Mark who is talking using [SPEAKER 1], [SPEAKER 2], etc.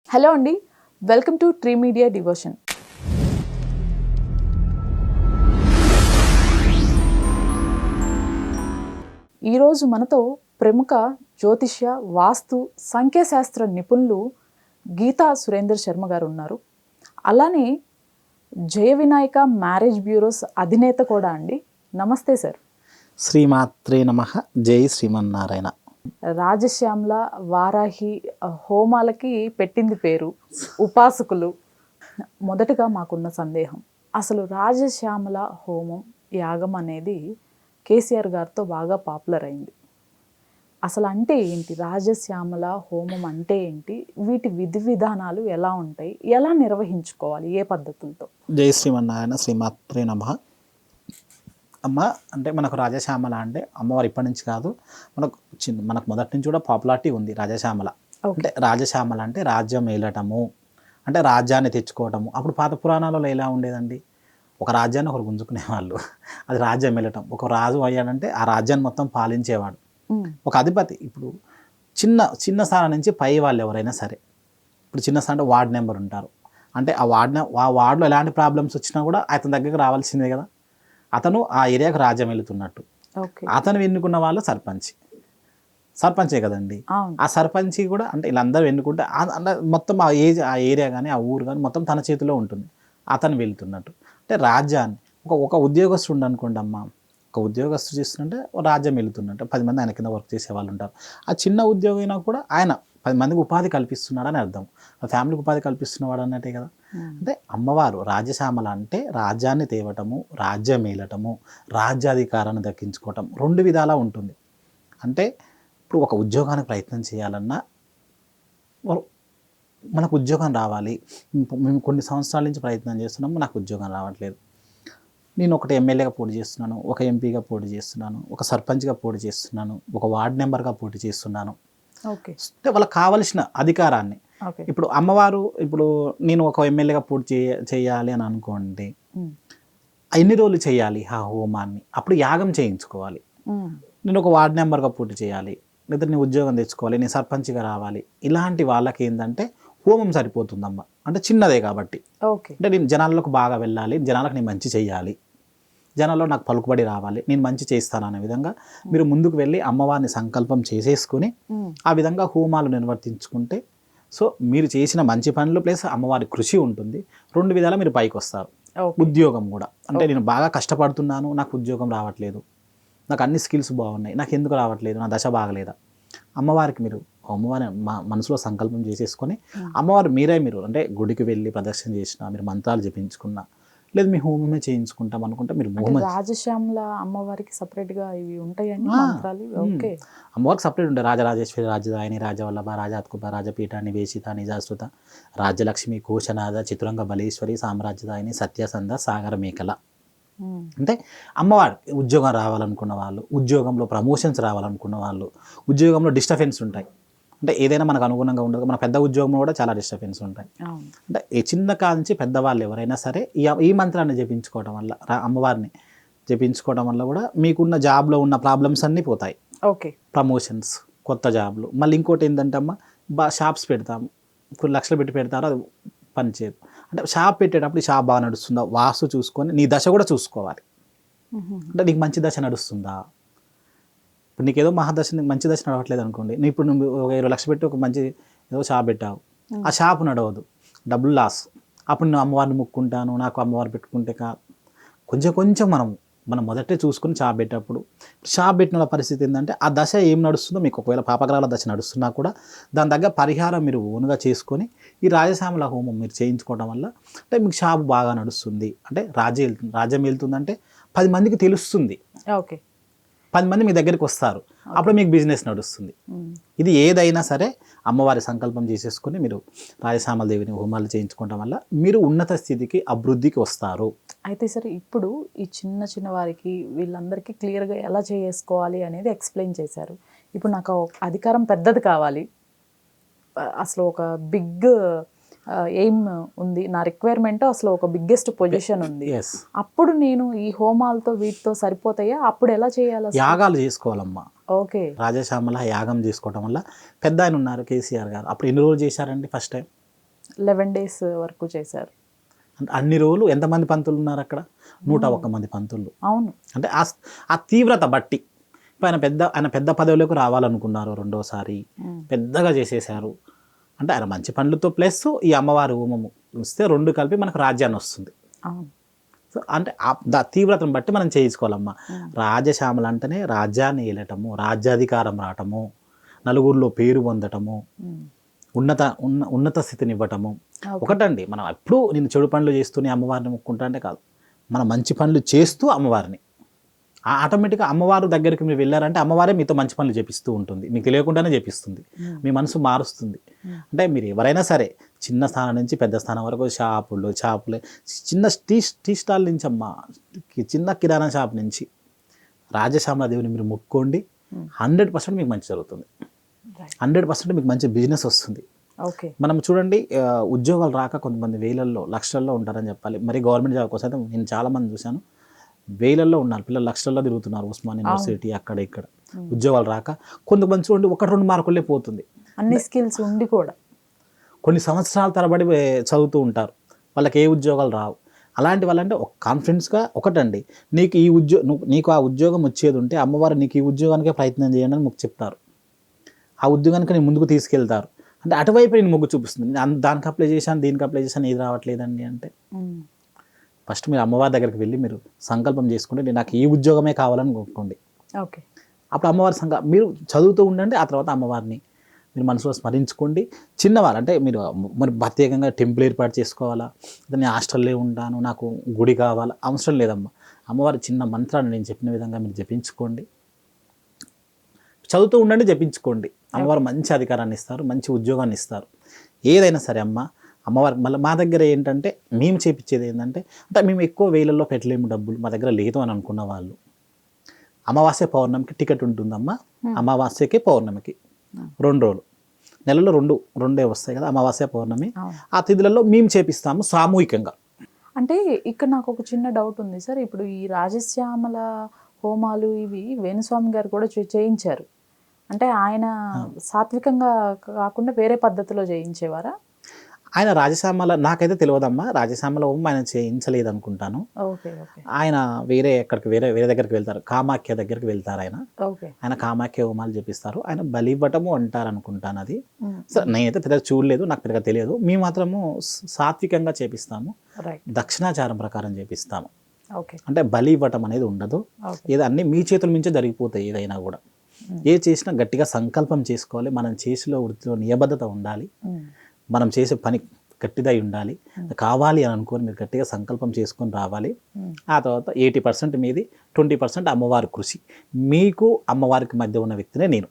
[SPEAKER 1] Hello అండి, welcome to tree media devotion. ఈరోజు మనతో ప్రముఖ జ్యోతిష్య, వాస్తు, సంఖ్యాశాస్త్ర నిపుణులు గీతా సురేందర్ శర్మ గారు ఉన్నారు. అలానే జయ వినాయక మ్యారేజ్ బ్యూరోస్ అధినేత కూడా అండి. నమస్తే సార్.
[SPEAKER 2] శ్రీమాత్రే నమః. జై శ్రీమన్నారాయణ.
[SPEAKER 1] రాజశ్యామల వారాహి హోమాలకి పెట్టింది పేరు, ఉపాసకులు. మొదటగా మాకున్న సందేహం, అసలు రాజశ్యామల హోమం యాగం అనేది కేసీఆర్ గారితో బాగా పాపులర్ అయింది. అసలు అంటే ఏంటి రాజశ్యామల హోమం అంటే ఏంటి, వీటి విధి విధానాలు ఎలా ఉంటాయి, ఎలా నిర్వహించుకోవాలి, ఏ పద్ధతులతో?
[SPEAKER 2] జై శ్రీమన్నారాయణ. శ్రీమాత్రే నమః. అమ్మ అంటే మనకు రాజశ్యామల అంటే అమ్మవారు ఇప్పటి నుంచి కాదు, మనకు మొదటి నుంచి కూడా పాపులారిటీ ఉంది రాజశ్యామల. అంటే రాజశ్యామల అంటే రాజ్యం ఏలటము, అంటే రాజ్యాన్ని తెచ్చుకోవటము. అప్పుడు పాత పురాణాలలో ఎలా ఉండేదండి, ఒక రాజ్యాన్ని ఒకరు గుంజుకునేవాళ్ళు, అది రాజ్యం వెళ్ళటం. ఒక రాజు అయ్యాడంటే ఆ రాజ్యాన్ని మొత్తం పాలించేవాడు, ఒక అధిపతి. ఇప్పుడు చిన్న చిన్న స్థానం నుంచి పై వాళ్ళు ఎవరైనా సరే, ఇప్పుడు చిన్న స్థానం అంటే వార్డ్ నెంబర్ ఉంటారు, అంటే ఆ వార్డులో ఎలాంటి ప్రాబ్లమ్స్ వచ్చినా కూడా అతని దగ్గరికి రావాల్సిందే కదా. అతను ఆ ఏరియాకు రాజ్యం వెళుతున్నట్టు. అతను ఎన్నుకున్న వాళ్ళు సర్పంచే కదండి. ఆ సర్పంచి కూడా అంటే వీళ్ళందరూ ఎన్నుకుంటే మొత్తం ఆ ఏరియా కానీ ఆ ఊరు కానీ మొత్తం తన చేతిలో ఉంటుంది, అతను వెళ్తున్నట్టు. అంటే రాజ్యాన్ని ఒక ఉద్యోగస్తుడు అనుకోండి అమ్మ, ఒక ఉద్యోగస్తుడు చేస్తుంటే రాజ్యం వెళుతున్నట్టు 10 మంది ఆయన కింద వర్క్ చేసే వాళ్ళు ఉంటారు. ఆ చిన్న ఉద్యోగం అయినా కూడా ఆయన 10 మందికి ఉపాధి కల్పిస్తున్నాడని అర్థం, ఆ ఫ్యామిలీకి ఉపాధి కల్పిస్తున్నవాడు అన్నట్టే కదా. అంటే అమ్మవారు రాజశ్యామల అంటే రాజ్యాన్ని తేవటము, రాజ్యం ఏలటము, రాజ్యాధికారాన్ని దక్కించుకోవటం 2 విధాలా ఉంటుంది. అంటే ఇప్పుడు ఒక ఉద్యోగానికి ప్రయత్నం చేయాలన్నా మనకు ఉద్యోగం రావాలి. మేము కొన్ని సంవత్సరాల నుంచి ప్రయత్నం చేస్తున్నాము, నాకు ఉద్యోగం రావట్లేదు. నేను ఒకటి ఎమ్మెల్యేగా పోటీ చేస్తున్నాను, ఒక ఎంపీగా పోటీ చేస్తున్నాను, ఒక సర్పంచ్గా పోటీ చేస్తున్నాను, ఒక వార్డ్ మెంబర్గా పోటీ చేస్తున్నాను. అంటే వాళ్ళకి కావలసిన అధికారాన్ని, ఇప్పుడు అమ్మవారు, ఇప్పుడు నేను ఒక ఎమ్మెల్యేగా పోటీ చేయాలి అని అనుకోండి, ఎన్ని రోజులు చేయాలి ఆ హోమాన్ని, అప్పుడు యాగం చేయించుకోవాలి. నేను ఒక వార్డ్ మెంబర్గా పోటీ చేయాలి, లేదా నేను ఉద్యోగం తెచ్చుకోవాలి, నేను సర్పంచ్గా రావాలి, ఇలాంటి వాళ్ళకి ఏంటంటే హోమం సరిపోతుందమ్మ. అంటే చిన్నదే కాబట్టి, అంటే నేను జనాలకు బాగా వెళ్ళాలి, జనాలకు నేను మంచి చేయాలి, జనాల్లో నాకు పలుకుబడి రావాలి, నేను మంచి చేస్తాను అనే విధంగా మీరు ముందుకు వెళ్ళి అమ్మవారిని సంకల్పం చేసేసుకుని ఆ విధంగా హోమాలు నిర్వర్తించుకుంటే, సో మీరు చేసిన మంచి పనులు ప్లస్ అమ్మవారి కృషి ఉంటుంది, 2 విధాలా మీరు పైకి వస్తారు. ఉద్యోగం కూడా అంటే నేను బాగా కష్టపడుతున్నాను, నాకు ఉద్యోగం రావట్లేదు, నాకు అన్ని స్కిల్స్ బాగున్నాయి, నాకు ఎందుకు రావట్లేదు, నా దశ బాగలేదా, అమ్మవారికి మీరు అమ్మవారి మనసులో సంకల్పం చేసేసుకొని అమ్మవారు మీరు అంటే గుడికి వెళ్ళి ప్రదర్శన చేసినా, మీరు మంత్రాలు జపించుకున్నా, లేదు మీ హోమమే చేయించుకుంటాం అనుకుంటే మీరు
[SPEAKER 1] రాజశ్యామల అమ్మవారికి సపరేట్గా ఇవి ఉంటాయండి మంత్రాలు?
[SPEAKER 2] అమ్మవారికి సపరేట్ ఉంటాయి. రాజరాజేశ్వరి, రాజదాయిని, రాజవల్లభ, రాజాత్కుప, రాజపీఠ, నివేశిత, నిజాశ్రుత, రాజ్యలక్ష్మి, కోశనాథ, చిత్రంగ బలేశ్వరి, సామ్రాజ్యదాయిని, సత్యసంధ, సాగర మేకల. అంటే అమ్మవారికి ఉద్యోగం రావాలనుకున్న వాళ్ళు, ఉద్యోగంలో ప్రమోషన్స్ రావాలనుకున్న వాళ్ళు, ఉద్యోగంలో డిస్టర్బెన్స్ ఉంటాయి, అంటే ఏదైనా మనకు అనుగుణంగా ఉండదు, మన పెద్ద ఉద్యోగంలో కూడా చాలా డిస్టర్బెన్స్ ఉంటాయి. అంటే ఈ చిన్న కాల నుంచి పెద్దవాళ్ళు ఎవరైనా సరే ఈ మంత్రాన్ని జపించుకోవడం వల్ల, అమ్మవారిని జపించుకోవడం వల్ల కూడా మీకున్న జాబ్లో ఉన్న ప్రాబ్లమ్స్ అన్నీ పోతాయి. ప్రమోషన్స్, కొత్త జాబ్లు. మళ్ళీ ఇంకోటి ఏంటంటే అమ్మ, షాప్స్ పెడతాము, కొన్ని లక్షలు పెట్టి పెడతారు, అది పనిచేయదు. అంటే షాప్ పెట్టేటప్పుడు ఈ షాప్ బాగా నడుస్తుందా, వాస్తు చూసుకొని నీ దశ కూడా చూసుకోవాలి. అంటే నీకు మంచి దశ నడుస్తుందా, ఇప్పుడు నీకేదో మహాదశ మంచి దశ నడవట్లేదు అనుకోండి, ఇప్పుడు నువ్వు 20 లక్షలు పెట్టి ఒక మంచి ఏదో షాప్ పెట్టావు, ఆ షాప్ నడవదు, డబ్బులు లాస్. అప్పుడు నేను అమ్మవారిని ముక్కుంటాను, నాకు అమ్మవారు పెట్టుకుంటే కొంచెం మనం మొదటే చూసుకుని షాప్ పెట్టేటప్పుడు, షాప్ పెట్టిన పరిస్థితి ఏంటంటే ఆ దశ ఏం నడుస్తుందో మీకు, ఒకవేళ పాపగ్రహాల దశ నడుస్తున్నా కూడా దాని దగ్గర పరిహారం మీరు ఓన్గా చేసుకొని ఈ రాజశ్యామల హోమం మీరు చేయించుకోవడం వల్ల అంటే మీకు షాప్ బాగా నడుస్తుంది. అంటే రాజ్యం వెళ్తుందంటే 10 మందికి తెలుస్తుంది, 10 మంది మీ దగ్గరికి వస్తారు, అప్పుడు మీకు బిజినెస్ నడుస్తుంది. ఇది ఏదైనా సరే అమ్మవారి సంకల్పం చేసేసుకొని మీరు రాజశ్యామల దేవిని హోమాలు చేయించుకోవడం వల్ల మీరు ఉన్నత స్థితికి, అభివృద్ధికి వస్తారు.
[SPEAKER 1] అయితే సరే, ఇప్పుడు ఈ చిన్న వారికి వీళ్ళందరికీ క్లియర్గా ఎలా చేసుకోవాలి అనేది ఎక్స్ప్లెయిన్ చేశారు. ఇప్పుడు నాకు అధికారం పెద్దది కావాలి, అసలు ఒక బిగ్ ఎయిమ్ ఉంది, నా రిక్వైర్మెంట్ అసలు ఒక బిగ్గెస్ట్ పొజిషన్ ఉంది, అప్పుడు నేను ఈ హోమాలతో వీటితో సరిపోతాయా, అప్పుడు ఎలా చేయాలి?
[SPEAKER 2] యాగాలు చేసుకోవాలమ్మా. రాజశ్యామల యాగం చేసుకోవటం వల్ల పెద్ద ఆయన ఉన్నారు కేసీఆర్ గారు, అప్పుడు ఎన్ని రోజులు చేశారండి ఫస్ట్ టైం?
[SPEAKER 1] 11 days వరకు చేశారు.
[SPEAKER 2] అంటే అన్ని రోజులు ఎంతమంది పంతులు ఉన్నారు అక్కడ? 101 మంది పంతులు.
[SPEAKER 1] అవును.
[SPEAKER 2] అంటే ఆ తీవ్రత బట్టి ఇప్పుడు ఆయన పెద్ద పదవిలోకి రావాలనుకున్నారు రెండోసారి, పెద్దగా చేసేసారు అంటే ఆయన మంచి పనులతో ప్లస్ ఈ అమ్మవారి హోమము ఇస్తే రెండు కలిపి మనకు రాజ్యాన్ని వస్తుంది.
[SPEAKER 1] అవును.
[SPEAKER 2] సో అంటే తీవ్రతను బట్టి మనం చేయించుకోవాలమ్మా. రాజశ్యామల అంటేనే రాజ్యాన్ని ఏలటము, రాజ్యాధికారం రావటము, నలుగురిలో పేరు పొందటము, ఉన్నత స్థితిని ఇవ్వటము. ఒకటండి, మనం ఎప్పుడు నేను చెడు పనులు చేస్తూనే అమ్మవారిని మొక్కుంటా అంటే కాదు, మనం మంచి పనులు చేస్తూ అమ్మవారిని ఆటోమేటిక్గా అమ్మవారు దగ్గరికి మీరు వెళ్ళారంటే అమ్మవారే మీతో మంచి పనులు చేపిస్తూ ఉంటుంది, మీకు తెలియకుండానే చేపిస్తుంది, మీ మనసు మారుస్తుంది. అంటే మీరు ఎవరైనా సరే చిన్న స్థానం నుంచి పెద్ద స్థానం వరకు షాపులే చిన్న టీ స్టాల్ నుంచి అమ్మ చిన్న కిరాణా షాప్ నుంచి రాజశ్యామల దేవుని మీరు మొక్కోండి, 100% మీకు మంచి జరుగుతుంది, 100% మీకు మంచి బిజినెస్ వస్తుంది.
[SPEAKER 1] ఓకే.
[SPEAKER 2] మనం చూడండి, ఉద్యోగాలు రాక కొంతమంది వేలల్లో లక్షల్లో ఉంటారని చెప్పాలి. మరి గవర్నమెంట్ జాబ్ కోసం అయితే నేను చాలామంది చూశాను, వేలల్లో ఉన్నారు పిల్లలు, లక్షల్లో తిరుగుతున్నారు ఉస్మాన్ యూనివర్సిటీ అక్కడ ఇక్కడ, ఉద్యోగాలు రాక. కొంతమంది చూడండి 1-2 మార్కులే పోతుంది,
[SPEAKER 1] అన్ని స్కిల్స్ ఉండి కూడా
[SPEAKER 2] కొన్ని సంవత్సరాల తరబడి చదువుతూ ఉంటారు, వాళ్ళకి ఏ ఉద్యోగాలు రావు. అలాంటి వాళ్ళంటే ఒక కాన్ఫిడెన్స్గా ఒకటండి, నీకు ఆ ఉద్యోగం వచ్చేది ఉంటే అమ్మవారు నీకు ఈ ఉద్యోగానికే ప్రయత్నం చేయండి అని మొక్కు చెప్తారు, ఆ ఉద్యోగానికి నేను ముందుకు తీసుకెళ్తారు. అంటే అటువైపు నేను మొగ్గు చూపిస్తుంది, దానికి అప్లై చేశాను దీనికి అప్లై చేశాను ఏది రావట్లేదండి అంటే ఫస్ట్ మీరు అమ్మవారి దగ్గరికి వెళ్ళి మీరు సంకల్పం చేసుకుంటే నాకు ఈ ఉద్యోగమే కావాలని కోరుకోండి.
[SPEAKER 1] ఓకే.
[SPEAKER 2] అప్పుడు అమ్మవారి మీరు చదువుతూ ఉండండి, ఆ తర్వాత అమ్మవారిని మీరు మనసులో స్మరించుకోండి. చిన్నవాళ్ళు అంటే మీరు మరి ప్రత్యేకంగా టెంపుల్ ఏర్పాటు చేసుకోవాలా, నేను హాస్టల్లో ఉంటాను నాకు గుడి కావాలా, అవసరం లేదమ్మా. అమ్మవారి చిన్న మంత్రాన్ని నేను చెప్పిన విధంగా మీరు జపించుకోండి, చదువుతూ ఉండండి, జపించుకోండి. అమ్మవారు మంచి అధికారాన్ని ఇస్తారు, మంచి ఉద్యోగాన్ని ఇస్తారు. ఏదైనా సరే అమ్మవారు మళ్ళీ మా దగ్గర ఏంటంటే మేము చేపించేది ఏంటంటే మేము ఎక్కువ వేలల్లో పెట్టలేము డబ్బులు, మా దగ్గర లేదు అని అనుకున్న వాళ్ళు అమావాస్య పౌర్ణమికి టికెట్ ఉంటుందమ్మా. అమావాస్యకి పౌర్ణమికి 2 రోజులు, నెలలో రెండే వస్తాయి కదా, అమావాస్య పౌర్ణమి. ఆ తిథులలో మేము చేపిస్తాము సామూహికంగా.
[SPEAKER 1] అంటే ఇక్కడ నాకు ఒక చిన్న డౌట్ ఉంది సార్, ఇప్పుడు ఈ రాజశ్యామల హోమాలు ఇవి వేణుస్వామి గారు కూడా చేయించారు అంటే ఆయన సాత్వికంగా కాకుండా వేరే పద్ధతిలో చేయించేవారా?
[SPEAKER 2] ఆయన రాజశ్యామల నాకైతే తెలియదమ్మా, రాజశ్యామల హోమం ఆయన చేయించలేదు అనుకుంటాను. ఆయన వేరే దగ్గరికి వెళ్తారు, కామాఖ్య దగ్గరికి వెళ్తారు ఆయన కామాఖ్య హోమాలు చేపిస్తారు, ఆయన బలి ఇవ్వటము అంటారు అనుకుంటాను. అది సో నేనైతే పెద్దగా చూడలేదు, నాకు పెద్దగా తెలియదు. మేము మాత్రము సాత్వికంగా చేపిస్తాము, దక్షిణాచారం ప్రకారం చేపిస్తాము. అంటే బలి ఇవ్వటం అనేది ఉండదు, ఏదో అన్ని మీ చేతుల నుంచే జరిగిపోతాయి. ఏదైనా కూడా ఏ చేసినా గట్టిగా సంకల్పం చేసుకోవాలి, మనం చేసిలో వృత్తిలో నియబద్ధత ఉండాలి, మనం చేసే పని గట్టిదై ఉండాలి. కావాలి అని అనుకొని మీరు గట్టిగా సంకల్పం చేసుకొని రావాలి. ఆ తర్వాత 80% మీది, 20% అమ్మవారి కృషి. మీకు అమ్మవారికి మధ్య ఉన్న వ్యక్తినే నేను.